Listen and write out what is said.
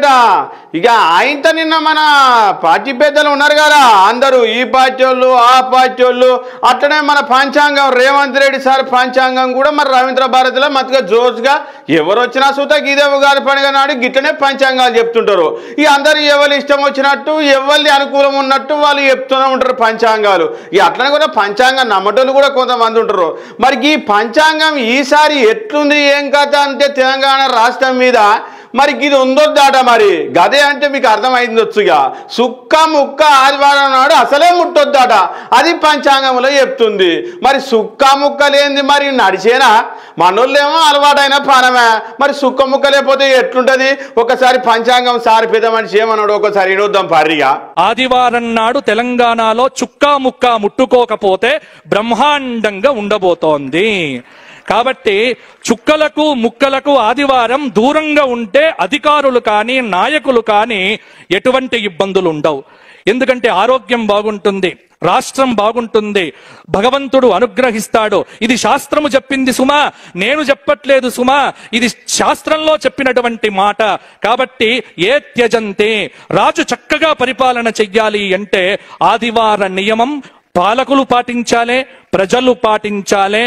ముచ్చట. ఇక ఆయనతో నిన్న మన పార్టీ పెద్దలు ఉన్నారు కదా, అందరూ ఈ పార్టీ వాళ్ళు ఆ పార్టీ వాళ్ళు, అట్లనే మన పంచాంగం రేవంత్ రెడ్డి సార్ పంచాంగం కూడా మరి రవీంద్ర భారతిలో మతుగా జోష్గా ఎవరు వచ్చినా సుతా గీదేవు గారి పండుగ నాడు గిట్లనే పంచాంగాలు చెప్తుంటారు. ఈ అందరూ ఎవరు ఇష్టం వచ్చినట్టు ఎవరి అనుకూలం ఉన్నట్టు వాళ్ళు చెప్తూనే ఉంటారు పంచాంగాలు. ఇక అట్లనే కూడా పంచాంగం నమ్మటోళ్ళు కూడా కొంతమంది ఉంటారు. మరి ఈ పంచాంగం ఈసారి ఎట్లుంది ఏం కథ అంటే తెలంగాణ రాష్ట్రం మీద మరి ఇది ఉందొద్దాట. మరి గదే అంటే మీకు అర్థమైందొచ్చుగా, సుక్క ముక్క ఆదివారం నాడు అసలే ముట్టొద్దాట, అది పంచాంగంలో చెప్తుంది. మరి సుక్క ముక్క లేనిది మరి నడిచేనా? మనోళ్ళేమో అలవాటైన పానమే, మరి సుక్క ముక్క లేకపోతే ఎట్లుంటది? ఒకసారి పంచాంగం సారి పెద్ద మనిషి ఏమన్నాడు ఒకసారి వినొద్దాం పారిగా. ఆదివారం నాడు తెలంగాణలో చుక్కా ముక్క ముట్టుకోకపోతే బ్రహ్మాండంగా ఉండబోతోంది. కాబట్టి చుక్కలకు ముక్కలకు ఆదివారం దూరంగా ఉంటే అధికారులు కానీ నాయకులు కానీ ఎటువంటి ఇబ్బందులు ఉండవు. ఎందుకంటే ఆరోగ్యం బాగుంటుంది, రాష్ట్రం బాగుంటుంది, భగవంతుడు అనుగ్రహిస్తాడు. ఇది శాస్త్రము చెప్పింది సుమా, నేను చెప్పట్లేదు సుమా, ఇది శాస్త్రంలో చెప్పినటువంటి మాట. కాబట్టి ఏ త్యజంతే, రాజు చక్కగా పరిపాలన చెయ్యాలి అంటే ఆదివార నియమం పాలకులు పాటించాలే, ప్రజలు పాటించాలే.